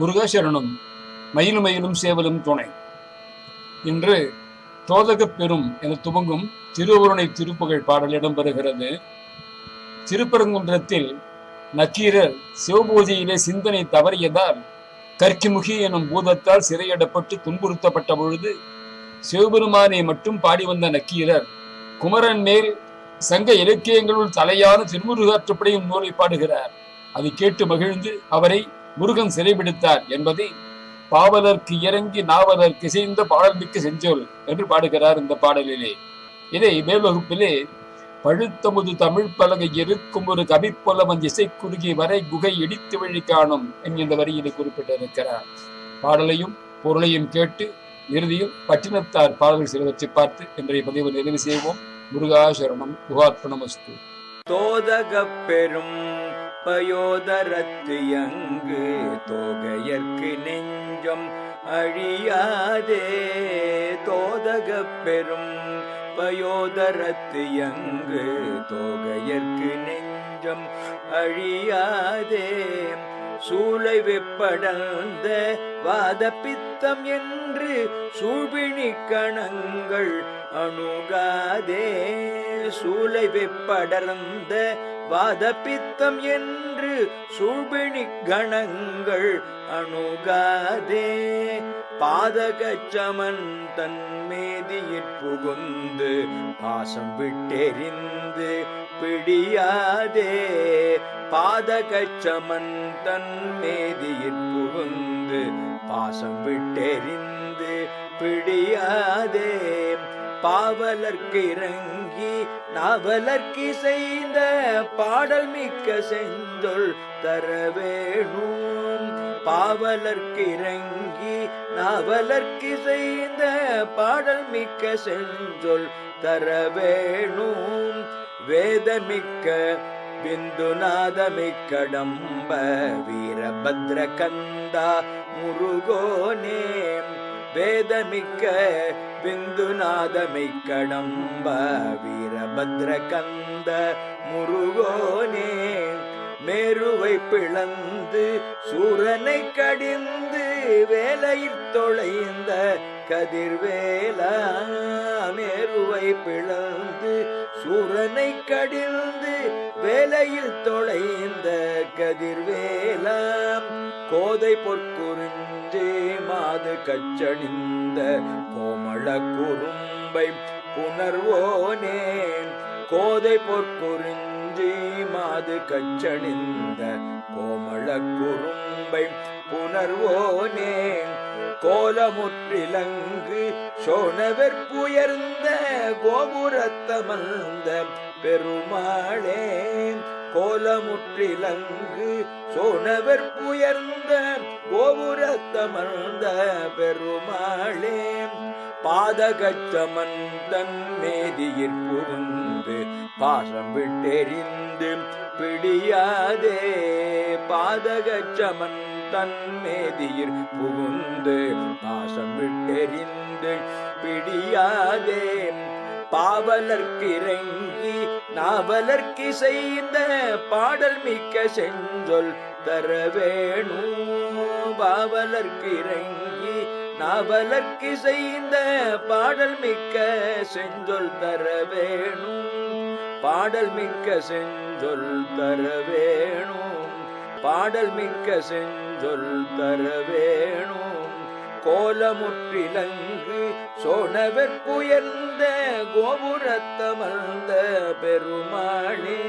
முருகாசரணம். மயிலும் மயிலும் சேவலும் துணை. இன்று தோதகப் பெரும் என துவங்கும் திருவுருணை திருப்புகழ் பாடல் இடம்பெறுகிறது. திருப்பரங்குன்றத்தில் நக்கீரர் சிவபூஜையிலே சிந்தனை தவறியதால் கற்கிமுகி எனும் பூதத்தால் சிறையிடப்பட்டு துன்புறுத்தப்பட்ட பொழுது சிவபெருமானை மட்டும் பாடி வந்த நக்கீரர் குமரன் மேல் சங்க இலக்கியங்களுள் தலையான திருமுருகாற்றுப்படையும் நூலை பாடுகிறார். அதை கேட்டு மகிழ்ந்து அவரை முருகன் சிறைபிடித்தார் என்பதை பாவலர்க்கு இறங்கி நாவலர்க்கு இசைந்த பாடல் மிக்க செஞ்சொல் என்று பாடுகிறார் இந்த பாடலிலே. இதை மேல்வகுப்பிலே பழுத்தமுது தமிழ் பலகை இருக்கும் ஒரு கவிப்புலவன் இசை குறுகி வரை குகை இடித்து வழி காணும் என்கின்ற வரியிலே குறிப்பிட்டிருக்கிறார். பாடலையும் பொருளையும் கேட்டு இறுதியில் பட்டினத்தார் பாடல்கள் சிலவற்றை பார்த்து இன்றைய பதிவு நிறைவு செய்வோம். முருகாசரணம். குகார்ப்பணமஸ்து. தோதகப் பெரும் பயோதரத்து யங்கு தோகையற்கு நெஞ்சம் அழியாதே. தோதகப் பெரும் பயோதரத்து யங்கு தோகையற்கு நெஞ்சம் அழியாதே. சூளை வெப்படர்ந்த வாத பித்தம் என்று சூழ்பிணி கணங்கள் அணுகாதே. சூளை வெப்படர்ந்த வாத பித்தம் என்று சூழ்பிணி கணங்கள் அணுகாதே. பாதகச்சமன் தன் மேதியிற் புகுந்து பாசம் விட்டெறிந்து பிடியாதே. பாதகச்சமன் தன் மேதியிற் புகுந்து பாசம் விட்டெறிந்து பிடியாதே. பாவலர்க்கு இறங்கி நாவலர்க்கு செய்த பாடல் மிக்க செஞ்சொல் தரவேணும். பாவலர்க்கு இறங்கி நாவலர்க்கு செய்த பாடல் மிக்க செஞ்சொல் தரவேணும். வேதமிக்க பிந்துநாதமிக்கடம்ப வீரபத்ர கந்தா முருகோனே. வேதமிக்க பிந்துநாதமிக்கடம்ப வீரபத்ர கந்த முருகோனே. மேருவை பிளந்து சூரனை கடிந்து வேலையில் தொலைந்த கதிர்வேலா. மேருவை பிளந்து சூரனை கடிந்து வேலையில் தொலைந்த கதிர்வேலா. கோதை பொற்குறிஞ்சி மாது கச்சணிந்த கோமள குறும்பை புணர்வோனே. கோதை பொற்குறிஞ்சி மாது கச்சணிந்த கோமள குறும்பை புணர்வோனே. கோலமுற்றிலங்கு சோனவெற்புயர்ந்த கோபுரத்தமர்ந்த பெருமாளே. கோலமுற்றிலங்கு சோனவெற்புயர்ந்த கோபுரத்தமர்ந்த பெருமாளே. பாதகச்சமன் தன் மேதியிற் புகுந்து பாசம் விட்டெறிந்து பிடியாதே. பாதகச்சமன் தன் மேதியிற் புகுந்து பாசம் விட்டெறிந்து பிடியாதே. பாவலர்க்கு இறங்கி நாவலர்க்கு செய்த பாடல் மிக்க செஞ்சொல் தரவேணும். பாவலர்க்கு இறங்கி நாவலர்க்கு செய்த பாடல் மிக்க செஞ்சொல் தரவேணும். பாடல் மிக்க செஞ்சொல் தரவேணும். பாடல் மிக்க செஞ்சொல் தரவேணும். கோலமுற்றிலங்கு சோனவெற்புயர்ந்த கோபுரத்தமர்ந்த பெருமாளே.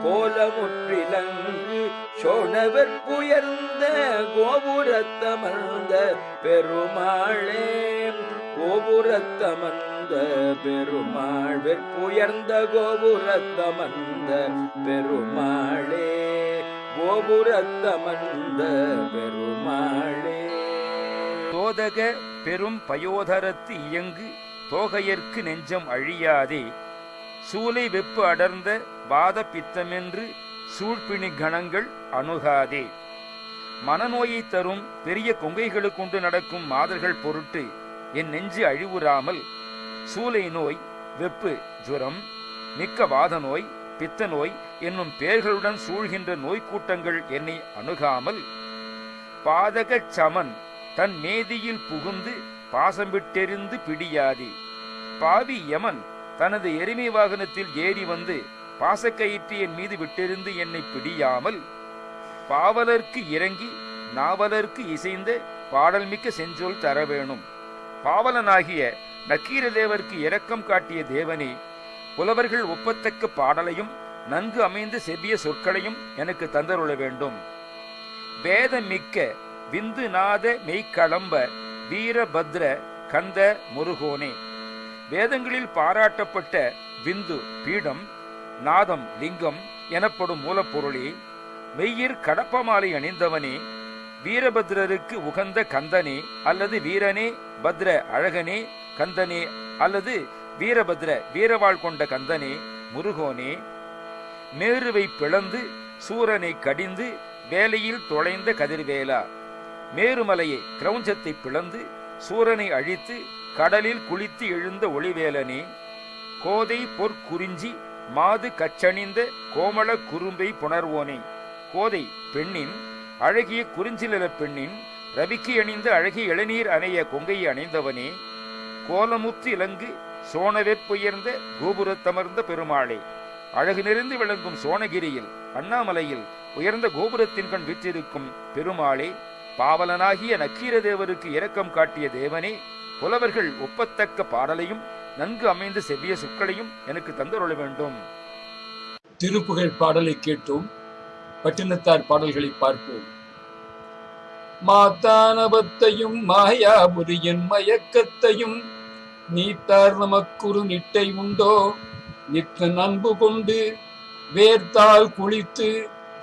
கோலமுற்றிலங்கு சோனவெற்புயர்ந்த கோபுரத்தமர்ந்த பெருமாளே. கோபுரத்தமர்ந்த பெருமாள் வெற்புயர்ந்த கோபுரத்தமர்ந்த பெருமாளே. கோபுரத்தமர்ந்த பெருமாளே. தோதக பெரும் பயோதரத்து இயங்கு தோகையர்க்கு நெஞ்சம் அழியாதே. சூலை வெப்பு அடர்ந்த வாத பித்தமென்று சூழ்பிணி கணங்கள் அணுகாதே. மனநோயை தரும் பெரிய கொங்கைகளுக்கு கொண்டு நடக்கும் மாதர்கள் பொருட்டு என் நெஞ்சு அழிவுறாமல் சூலை நோய், வெப்பு ஜுரம், மிக்க வாத நோய், பித்த நோய் என்னும் பெயர்களுடன் சூழ்கின்ற நோய்க்கூட்டங்கள் என்னை அணுகாமல் பாதகச் சமன் தன் மேதியில் புகுந்து பாசம் விட்டெறிந்து பிடியாதே. பாவி யமன் தனது எருமை வாகனத்தில் ஏறி வந்து பாசக்கயிற்று என் மீது விட்டெறிந்து என்னை பிடியாமல் பாவலர்க்கு இறங்கி நாவலர்க்கு இசைந்த பாடல்மிக்க செஞ்சொல் தர வேணும். பாவலனாகிய நக்கீரதேவருக்கு இரக்கம் காட்டிய தேவனே, புலவர்கள் ஒப்பத்தக்க பாடலையும் நன்கு அமைந்த செவ்விய சொற்களையும் எனக்கு தந்தருள வேண்டும். வேதமிக்க விந்து நாத மெய்க்களம்ப வீரபத்ர கந்த முருகோனே, வேதங்களில் பாராட்டப்பட்ட விந்து பீடம், நாதம் லிங்கம் எனப்படும் மூலப்பொருளே, மெய்யிற் கடப்பமாலை அணிந்தவனே, வீரபத்ரருக்கு உகந்த கந்தனே அல்லது வீரனே, பத்ர அழகனே, கந்தனே அல்லது வீரபத்ர வீரவாள் கொண்ட கந்தனே, முருகோனே, மேருவை பிளந்து சூரனை கடிந்து வேலையில் தொலைந்த கதிர்வேலா, மேருமலையை கிரௌஞ்சத்தை பிளந்து சூரனை அழித்து கடலில் குளித்து எழுந்த ஒளிவேலனே, கோதை பொற்குறிஞ்சி மாது கச்சணிந்த கோமள குறும்பை புணர்வோனே, கோதை பெண்ணின் அழகிய குறிஞ்சில பெண்ணின் ரவிக்கு அணிந்த அழகிய இளநீர் அணைய கொங்கையை அணிந்தவனே, கோலமுத்து இலங்கு சோனவெற்புயர்ந்த கோபுரத்தமர்ந்த பெருமாளே, அழகு நிறைந்து விளங்கும் சோனகிரியில் அண்ணாமலையில் உயர்ந்த கோபுரத்தின் கண் விற்றிருக்கும் பெருமாளே, பாவலனாகிய நக்கீரதேவருக்கு இரக்கம் காட்டிய தேவனே, புலவர்கள் ஒப்பத்தக்க பாடலையும் நன்கு அமைந்த செவ்விய சொற்களையும் எனக்கு தந்தருள வேண்டும். திருப்புகழ் பாடலை கேட்டோம். பட்டினத்தார் பாடல்களை பார்ப்போம். மாத்தானவத்தையும் மாயாபுரியின் மயக்கத்தையும் நீத்தார் நமக்குரு நிட்டை உண்டோ, நித்த நண்பு கொண்டு வேர்த்தால் குளித்து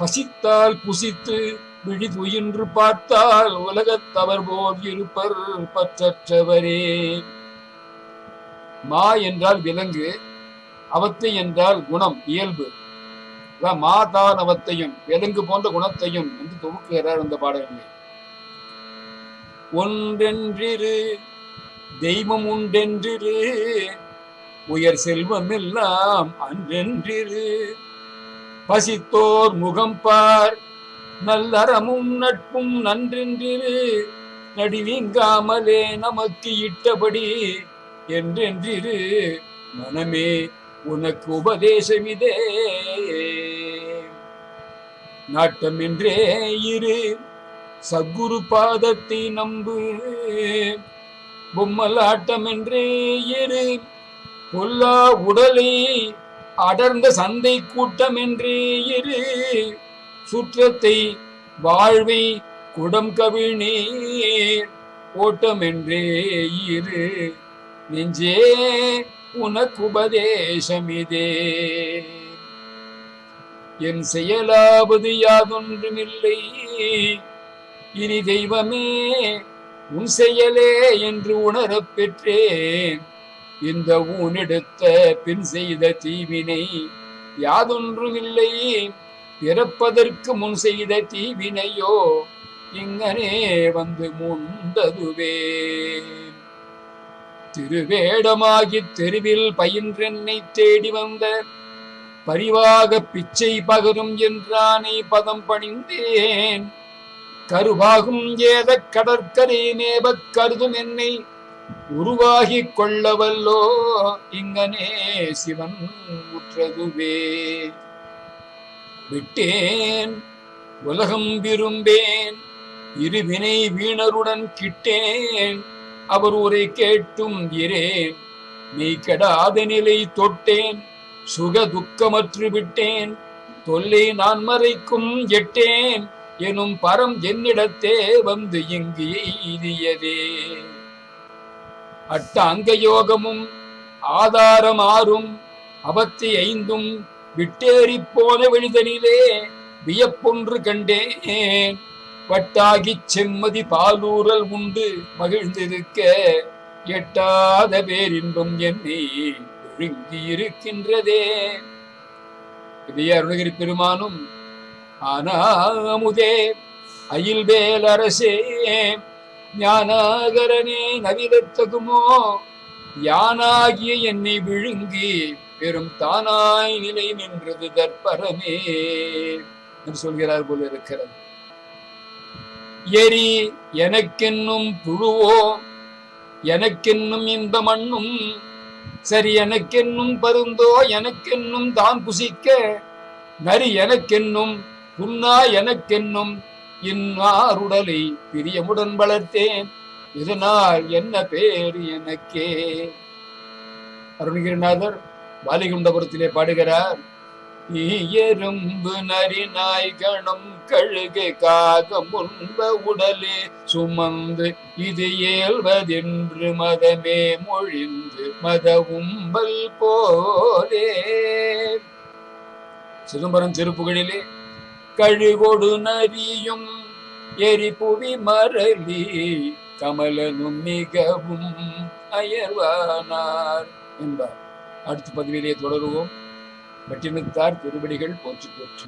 பசித்தால் புசித்து விழிதுயின்று பார்த்தால் உலகத்தவர் போல் இருப்பர் பற்றற்றவரே. மா என்றால் விலங்கு, அவத்தை என்றால் குணம், இயல்பு. மாதானவத்தையும் விலங்கு போன்ற குணத்தையும் என்று தொகுக்கிறார் அந்த பாடல்களை. ஒன்றென்றிரு தெய்வம் உண்டென்றிரு, உயர் செல்வம் எல்லாம் அன்றென்றிரு, பசித்தோர் முகம் பார் நல்லறமும் நட்பும் நன்றென்றிரு, நடிவீங்காமலே நமக்கு இட்டபடி என்றென்றிரு, மனமே உனக்கு உபதேசமிதே. நாட்டமென்றே இரு சத்குரு பாதத்தை நம்பு, பொம்மலாட்டமென்றே இரு பொல்லா உடலை அடர்ந்த சந்தை கூட்டமென்றே இரு, சுற்றத்தை வாழ்வை குடம் கவிழ்நீர் ஓட்டமென்றே இரு, நெஞ்சே உனக்கு உபதேசமிதே. என் செயலாவது யாதொன்றுமில்லை இனி தெய்வமே உன் செயலே என்று உணரப் பெற்றேன். இந்த ஊனெடுத்த பின் செய்த தீவினை யாதொன்றுமில்லை, பிறப்பதற்கு முன் செய்த தீவினையோ இங்கனே வந்து முண்டதுவே. திருவேடமாகி தெருவில் பயின்றென்னை தேடி வந்த பரிவாக பிச்சை பகரும் என்றானை பதம் பணிந்தேன். கருவாகும் ஏத கடற்கரை மேபக் கருதும் என்னை உருவாகி கொள்ளவல்லோ இங்கனே சிவன் உற்றதுவே. விட்டேன் உலகம் விரும்பேன் இருவினை வீணருடன் கிட்டேன், அவர் உரை கேட்டும் இரேன். மெய் கெடாத நிலை தொட்டேன், சுக துக்கமற்று விட்டேன், தொல்லை நான் மறைக்கும் எட்டேன் எனும் பரம் என்னிடத்தே வந்து இங்கு எய்தியதே. அட்டாங்க யோகமும் ஆதாரம் ஆறும் அவத்தை ஐந்தும் விட்டேறி போன வெளிதனிலே வியப்பொன்று கண்டேன். வட்டாகிச் செம்மதி பாலூரல் உண்டு மகிழ்ந்திருக்க எட்டாத பேரின்பம் என்னை விழுங்கி இருக்கின்றதே. இதே அருணகிரி பெருமானும் ஆனாமுதே அயில்வேல் அரசே ஞானாகரனே நவிலத்தகுமோ, யானாகிய என்னை விழுங்கி பெரும் தானாய் நிலை நின்றது தற்பரமே என்று சொல்கிறார் போல இருக்கிறது. எரி எனக்கென்னும் புழுவோ எனக்கென்னும் இந்த மண்ணும் சரி எனக்கென்னும் பருந்தோ எனக்கென்னும் தான் புசிக்க நரி எனக்கென்னும் புன்னா எனக்கென்னும் இன்னாருடலை பிரியமுடன் வளர்த்தேன் இதனால் என்ன பேர் எனக்கே. அருணகிரிநாதர் வாலிகுண்டபுரத்திலே பாடுகிறார். எறும்பு நரி நாய் கணம் கழுகு காகம் உண்ப உடலே சுமந்து இது ஏல்வதென்று மதமே மொழிந்து மத உம்பல் போலே. சிதம்பரம் திருப்புகழிலே கழுகொடு நரியும் எரிபுவி மரளி கமலனும் மிகவும் அயர்வானார் என்பார். அடுத்த பதிவிலே தொடருவோம். பட்டினத்தார் திருவடிகள் போற்றி போற்றி.